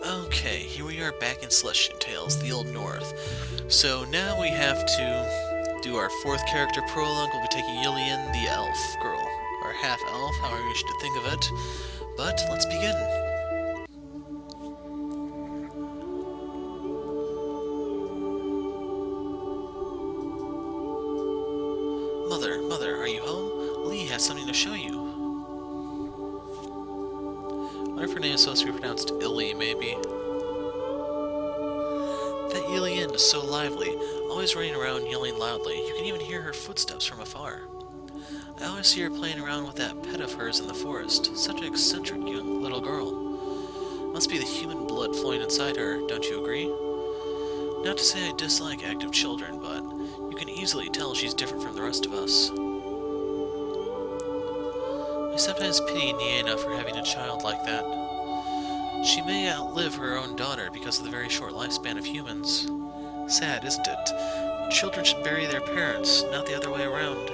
Okay, here we are back in Celestian Tales, the Old North. So now we have to do our fourth character prologue. We'll be taking Ylianne, the elf girl, or half-elf, however you should think of it. But let's begin. Mother, are you home? Lee has something to show you. I wonder if her name is supposed to be pronounced Illy, maybe. That Ylianne is so lively, always running around yelling loudly. You can even hear her footsteps from afar. I always see her playing around with that pet of hers in the forest. Such an eccentric young little girl. Must be the human blood flowing inside her, don't you agree? Not to say I dislike active children, but you can easily tell she's different from the rest of us. I sometimes pity Ylianne for having a child like that. She may outlive her own daughter because of the very short lifespan of humans. Sad, isn't it? Children should bury their parents, not the other way around.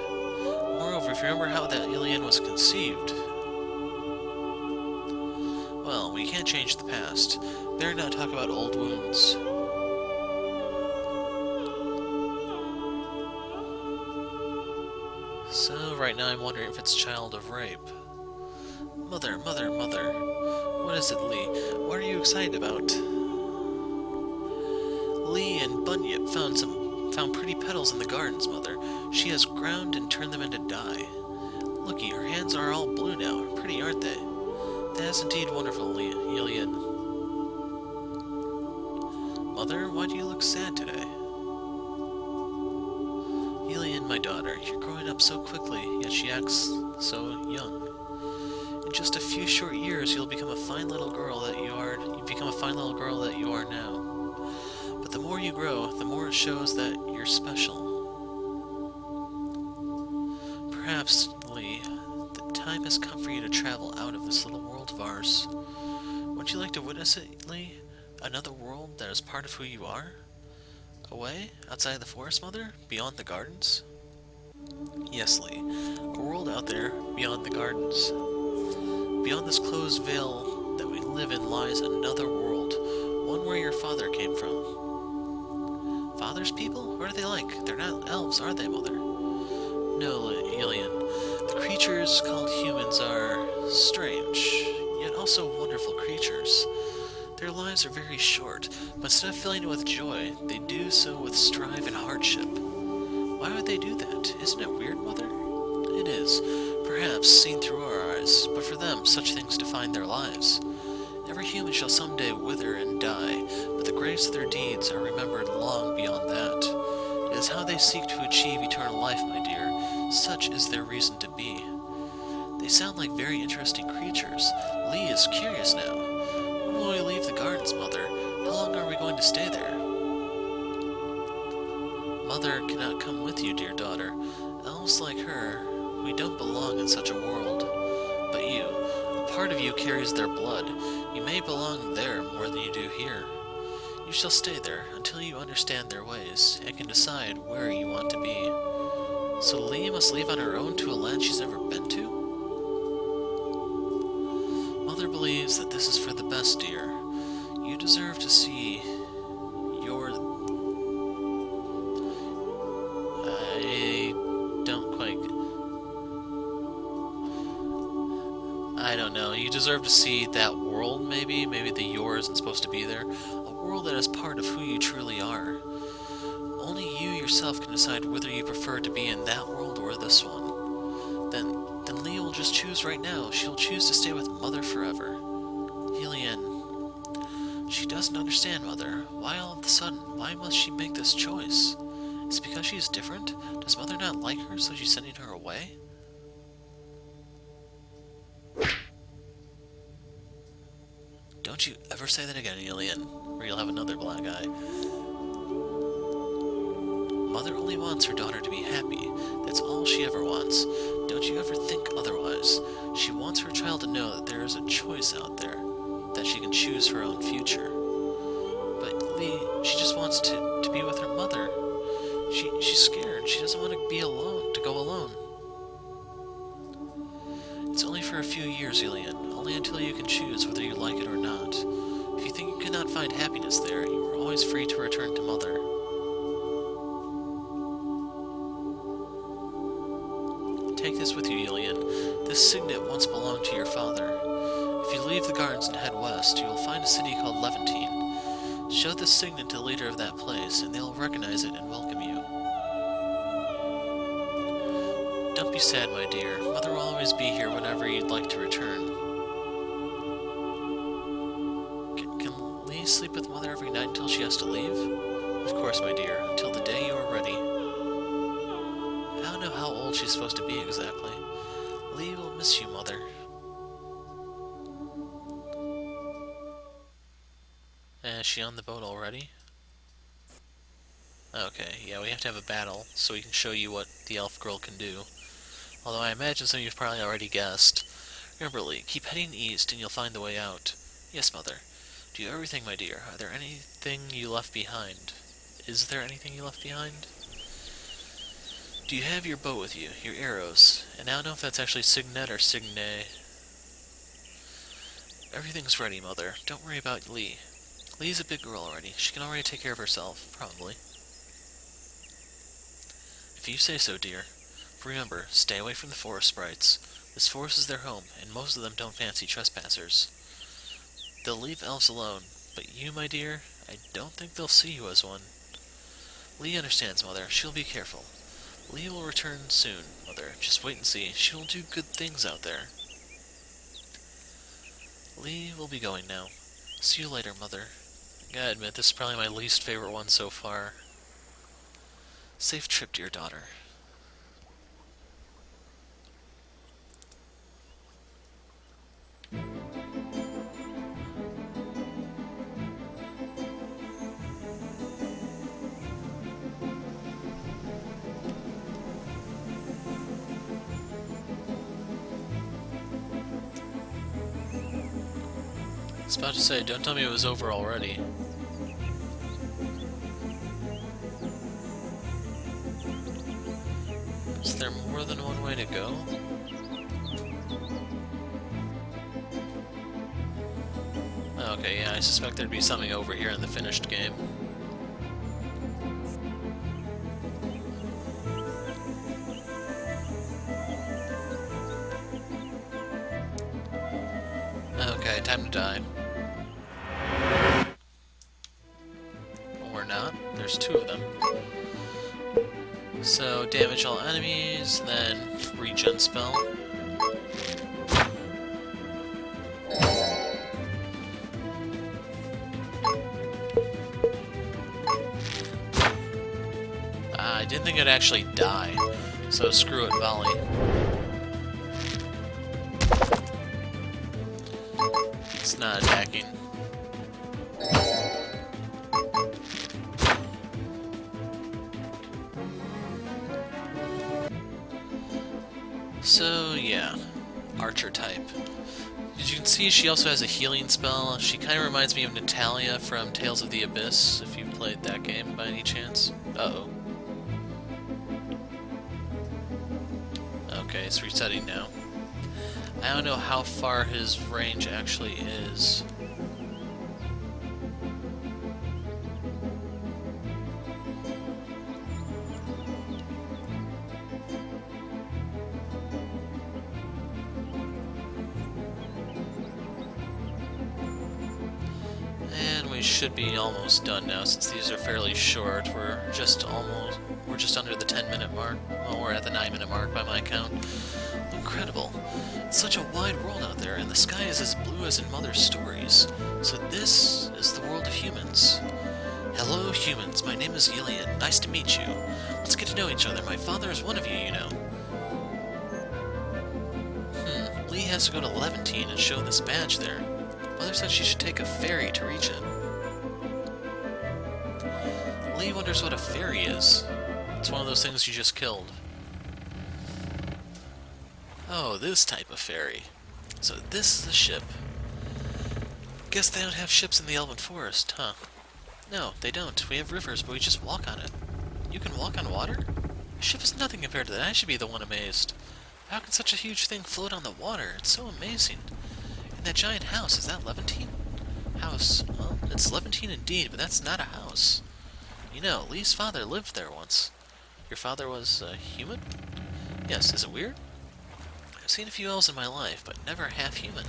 Moreover, if you remember how that Ylianne was conceived... Well, we can't change the past. Better not talk about old wounds. So, right now I'm wondering if it's child of rape. Mother. What is it, Lee? What are you excited about? Lee and Bunyip found pretty petals in the gardens, Mother. She has ground and turned them into dye. Looky, her hands are all blue now. Pretty, aren't they? That is indeed wonderful, Ylianne. Mother, why do you look sad today? Ylianne, my daughter, you're growing up so quickly, yet she acts so young. In just a few short years, you'll become a fine little girl that you are. You've become a fine little girl that you are now. But the more you grow, the more it shows that you're special. Perhaps, Lee, the time has come for you to travel out of this little world of ours. Wouldn't you like to witness it, Lee? Another world that is part of who you are? Away? Outside the forest, Mother? Beyond the gardens? Yes, Lee. A world out there, beyond the gardens. Beyond this closed veil that we live in lies another world, one where your father came from. Father's people? What are they like? They're not elves, are they, Mother? No, Ylianne. The creatures called humans are strange, yet also wonderful creatures. Their lives are very short, but instead of filling it with joy, they do so with strife and hardship. Why would they do that? Isn't it weird, Mother? It is, perhaps seen through our eyes, but for them such things define their lives. Every human shall someday wither and die, but the greatest of their deeds are remembered long beyond that. It is how they seek to achieve eternal life, my dear. Such is their reason to be. They sound like very interesting creatures. Lee is curious now. When will we leave the gardens, Mother? How long are we going to stay there? Mother cannot come with you, dear daughter. Elves like her, we don't belong in such a world. But you, a part of you carries their blood. You may belong there more than you do here. You shall stay there until you understand their ways and can decide where you want to be. So Lee must leave on her own to a land she's never been to? Mother believes that this is for the best, dear. You deserve to see your... I don't know. You deserve to see that world, maybe? Maybe the yours isn't supposed to be there. A world that is part of who you truly are. Only you yourself can decide whether you prefer to be in that world or this one. Then Lee will just choose right now. She'll choose to stay with Mother forever. Ylianne. She doesn't understand, Mother. Why all of a sudden? Why must she make this choice? Is it because she is different? Does Mother not like her, so she's sending her away? Don't you ever say that again, Ylianne, or you'll have another black eye. Mother only wants her daughter to be happy. That's all she ever wants. Don't you ever think otherwise. She wants her child to know that there is a choice out there, that she can choose her own future. But Lee, she just wants to be with her mother. She's scared. She doesn't want to be alone, to go alone. It's only for a few years, Ylianne. Only until you can choose whether you like it or not. If you think you can find happiness there, you are always free to return to Mother. Take this with you, Ylianne. This signet once belonged to your father. If you leave the gardens and head west, you will find a city called Levantine. Show this signet to the leader of that place, and they will recognize it and welcome you. Don't be sad, my dear. Mother will always be here whenever you'd like to return. Can Lee sleep with Mother every night until she has to leave? Of course, my dear, until the day you are ready. I don't know how old she's supposed to be exactly. Lee will miss you, Mother. Is she on the boat already? Okay, yeah, we have to have a battle so we can show you what the elf girl can do. Although I imagine some of you've probably already guessed. Remember, Lee, keep heading east and you'll find the way out. Yes, Mother. Do everything, my dear. Are there anything you left behind? Is there anything you left behind? Do you have your bow with you, your arrows? And I don't know if that's actually signet or signe. Everything's ready, Mother. Don't worry about Lee. Lee's a big girl already. She can already take care of herself, probably. If you say so, dear. Remember, stay away from the forest sprites. This forest is their home, and most of them don't fancy trespassers. They'll leave elves alone, but you, my dear, I don't think they'll see you as one. Lee understands, Mother. She'll be careful. Lee will return soon, Mother. Just wait and see. She will do good things out there. Lee will be going now. See you later, Mother. I gotta admit, this is probably my least favorite one so far. Safe trip, dear daughter. I was about to say, don't tell me it was over already. Is there more than one way to go? Okay, yeah, I suspect there'd be something over here in the finished game. Okay, time to die. Or not. There's two of them. So, damage all enemies, then regen spell. I didn't think it'd actually die, so screw it, volley. It's not attacking. So, yeah. Archer type. As you can see, she also has a healing spell. She kind of reminds me of Natalia from Tales of the Abyss, if you've played that game by any chance. Uh-oh. Okay, it's resetting now. I don't know how far his range actually is. And we should be almost done now, since these are fairly short. We're just under the 10-minute mark. Well, we're at the 9-minute mark by my count. Incredible. It's such a wide world out there, and the sky is as blue as in Mother's stories. So this is the world of humans. Hello, humans. My name is Ylianne. Nice to meet you. Let's get to know each other. My father is one of you, you know. Lee has to go to Levantine and show this badge there. Mother said she should take a ferry to reach it. Lee wonders what a ferry is. It's one of those things you just killed. Oh, this type of ferry. So this is a ship. Guess they don't have ships in the Elven Forest, huh? No, they don't. We have rivers, but we just walk on it. You can walk on water? A ship is nothing compared to that. I should be the one amazed. How can such a huge thing float on the water? It's so amazing. And that giant house, is that Levantine? House, well, it Yes, Levantine indeed, but that's not a house. You know, Lee's father lived there once. Your father was a human? Yes, is it weird? I've seen a few elves in my life, but never half-human.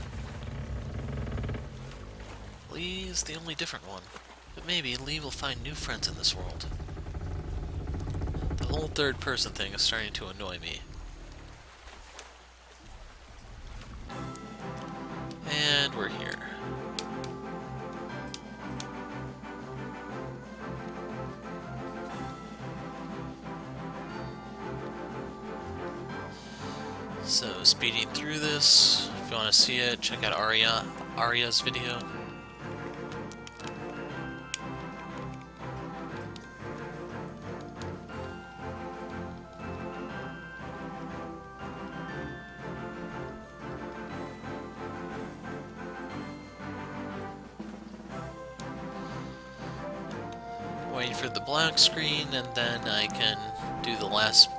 Lee is the only different one. But maybe Lee will find new friends in this world. The whole third-person thing is starting to annoy me. And we're here. So, speeding through this, if you want to see it, check out Arya's video. Waiting for the black screen, and then I can do the last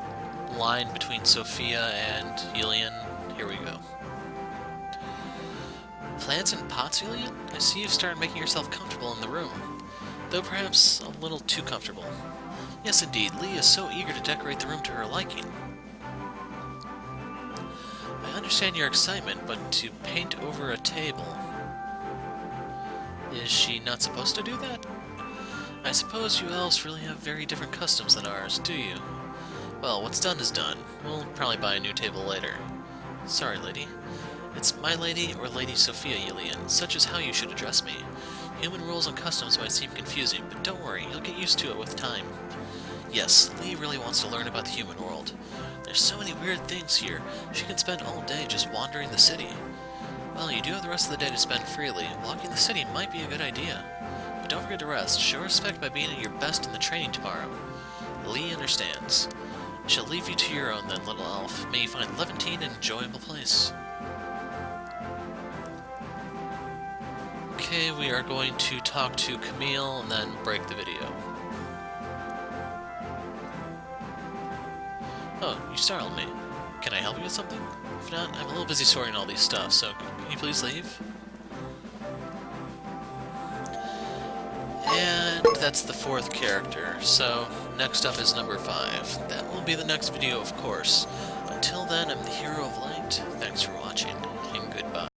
line between Sophia and Ylianne. Here we go. Plants and pots, Ylianne? I see you've started making yourself comfortable in the room, though perhaps a little too comfortable. Yes, indeed, Lee is so eager to decorate the room to her liking. I understand your excitement, but to paint over a table... Is she not supposed to do that? I suppose you elves really have very different customs than ours, do you? Well, what's done is done. We'll probably buy a new table later. Sorry, lady. It's my lady or Lady Sophia, Ylianne. Such is how you should address me. Human rules and customs might seem confusing, but don't worry, you'll get used to it with time. Yes, Lee really wants to learn about the human world. There's so many weird things here. She can spend all day just wandering the city. Well, you do have the rest of the day to spend freely. Walking the city might be a good idea. But don't forget to rest. Show respect by being at your best in the training tomorrow. Lee understands. I shall leave you to your own then, little elf. May you find Levantine an enjoyable place. Okay, we are going to talk to Camille and then break the video. Oh, you startled me. Can I help you with something? If not, I'm a little busy sorting all these stuff, so can you please leave? And that's the fourth character, so next up is number 5. That will be the next video, of course. Until then, I'm the Hero of Light. Thanks for watching, and goodbye.